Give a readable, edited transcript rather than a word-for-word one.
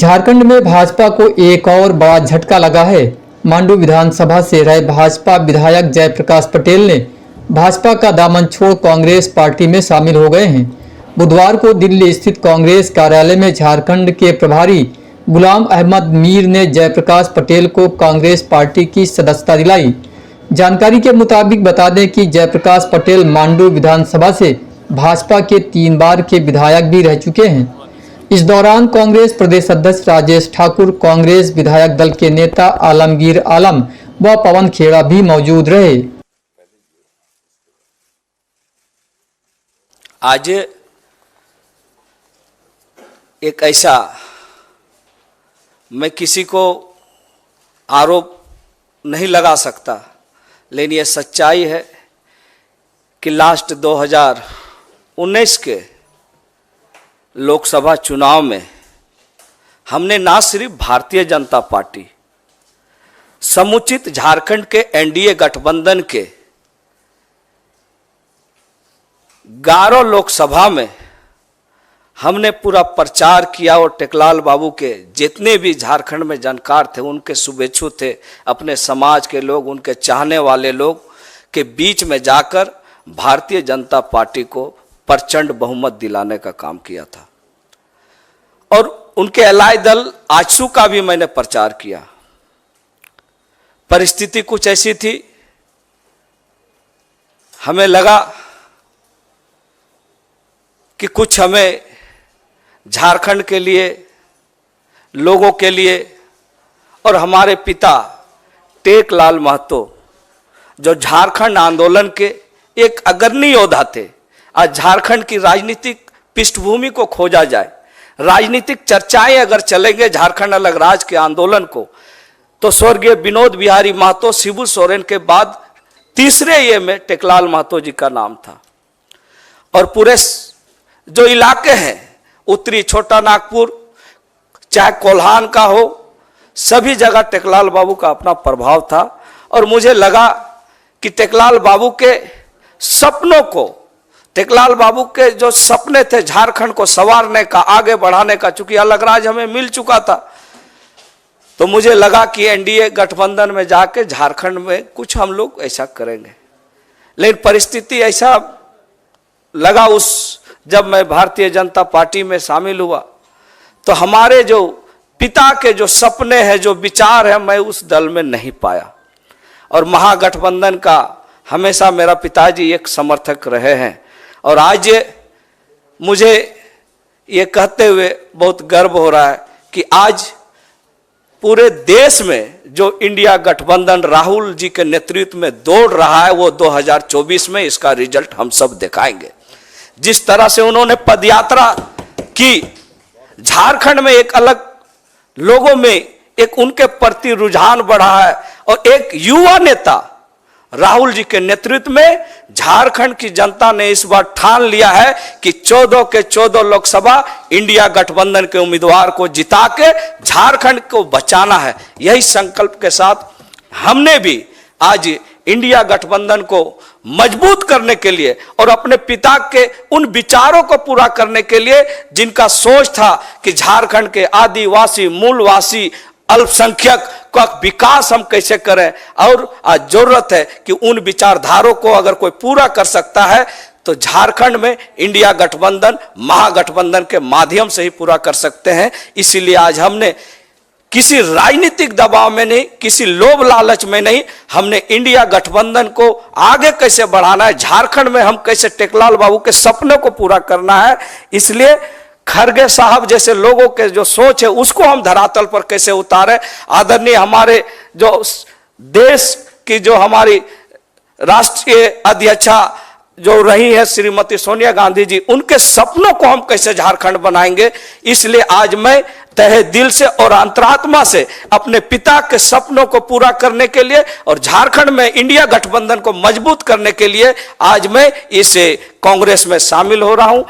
झारखंड में भाजपा को एक और बड़ा झटका लगा है। मांडू विधानसभा से रहे भाजपा विधायक जयप्रकाश पटेल ने भाजपा का दामन छोड़ कांग्रेस पार्टी में शामिल हो गए हैं। बुधवार को दिल्ली स्थित कांग्रेस कार्यालय में झारखंड के प्रभारी गुलाम अहमद मीर ने जयप्रकाश पटेल को कांग्रेस पार्टी की सदस्यता दिलाई। जानकारी के मुताबिक बता दें कि जयप्रकाश पटेल मांडू विधानसभा से भाजपा के 3 बार के विधायक भी रह चुके हैं। इस दौरान कांग्रेस प्रदेश अध्यक्ष राजेश ठाकुर, कांग्रेस विधायक दल के नेता आलमगीर आलम व पवन खेड़ा भी मौजूद रहे। आज एक ऐसा, मैं किसी को आरोप नहीं लगा सकता, लेकिन ये सच्चाई है कि लास्ट 2019 के लोकसभा चुनाव में हमने ना सिर्फ भारतीय जनता पार्टी, समुचित झारखंड के एनडीए गठबंधन के 11 लोकसभा में हमने पूरा प्रचार किया और टेकलाल बाबू के जितने भी झारखंड में जानकार थे, उनके शुभेच्छु थे, अपने समाज के लोग, उनके चाहने वाले लोग के बीच में जाकर भारतीय जनता पार्टी को प्रचंड बहुमत दिलाने का काम किया था। और उनके एलाय दल आजसू का भी मैंने प्रचार किया। परिस्थिति कुछ ऐसी थी, हमें लगा कि कुछ हमें झारखंड के लिए, लोगों के लिए, और हमारे पिता टेकलाल महतो जो झारखंड आंदोलन के एक अग्रणी योद्धा थे, आज झारखंड की राजनीतिक पृष्ठभूमि को खोजा जाए, राजनीतिक चर्चाएं अगर चलेंगे झारखंड अलग राज्य के आंदोलन को, तो स्वर्गीय विनोद बिहारी महतो, शिबू सोरेन के बाद तीसरे ये में टेकलाल महतो जी का नाम था। और पूरे जो इलाके हैं, उत्तरी छोटा नागपुर, चाहे कोल्हान का हो, सभी जगह टेकलाल बाबू का अपना प्रभाव था। और मुझे लगा कि टेकलाल बाबू के सपनों को, टेकलाल बाबू के जो सपने थे झारखंड को संवारने का, आगे बढ़ाने का, चूंकि अलग राज्य हमें मिल चुका था, तो मुझे लगा कि एनडीए गठबंधन में जाके झारखंड में कुछ हम लोग ऐसा करेंगे। लेकिन परिस्थिति ऐसा लगा, जब मैं भारतीय जनता पार्टी में शामिल हुआ, तो हमारे जो पिता के जो सपने हैं, जो विचार है, मैं उस दल में नहीं पाया। और महागठबंधन का हमेशा मेरा पिताजी एक समर्थक रहे हैं। और आज मुझे ये कहते हुए बहुत गर्व हो रहा है कि आज पूरे देश में जो इंडिया गठबंधन राहुल जी के नेतृत्व में दौड़ रहा है, वो 2024 में इसका रिजल्ट हम सब दिखाएंगे। जिस तरह से उन्होंने पदयात्रा की, झारखंड में एक अलग, लोगों में एक उनके प्रति रुझान बढ़ा है। और एक युवा नेता राहुल जी के नेतृत्व में झारखंड की जनता ने इस बार ठान लिया है कि 14 के 14 लोकसभा इंडिया गठबंधन के उम्मीदवार को जिता के झारखंड को बचाना है। यही संकल्प के साथ हमने भी आज इंडिया गठबंधन को मजबूत करने के लिए और अपने पिता के उन विचारों को पूरा करने के लिए, जिनका सोच था कि झारखंड के आदिवासी, मूलवासी, अल्पसंख्यक का विकास हम कैसे करें, और आज जरूरत है कि उन विचारधारों को अगर कोई पूरा कर सकता है तो झारखंड में इंडिया गठबंधन, महागठबंधन के माध्यम से ही पूरा कर सकते हैं। इसीलिए आज हमने किसी राजनीतिक दबाव में नहीं, किसी लोभ लालच में नहीं, हमने इंडिया गठबंधन को आगे कैसे बढ़ाना है, झारखंड में हम कैसे टेकलाल बाबू के सपने को पूरा करना है, इसलिए खरगे साहब जैसे लोगों के जो सोच है उसको हम धरातल पर कैसे उतारें। आदरणीय हमारे जो देश की, जो हमारी राष्ट्रीय अध्यक्षा जो रही है श्रीमती सोनिया गांधी जी, उनके सपनों को हम कैसे झारखंड बनाएंगे। इसलिए आज मैं तहे दिल से और अंतरात्मा से अपने पिता के सपनों को पूरा करने के लिए और झारखंड में इंडिया गठबंधन को मजबूत करने के लिए आज मैं इस कांग्रेस में शामिल हो रहा हूं।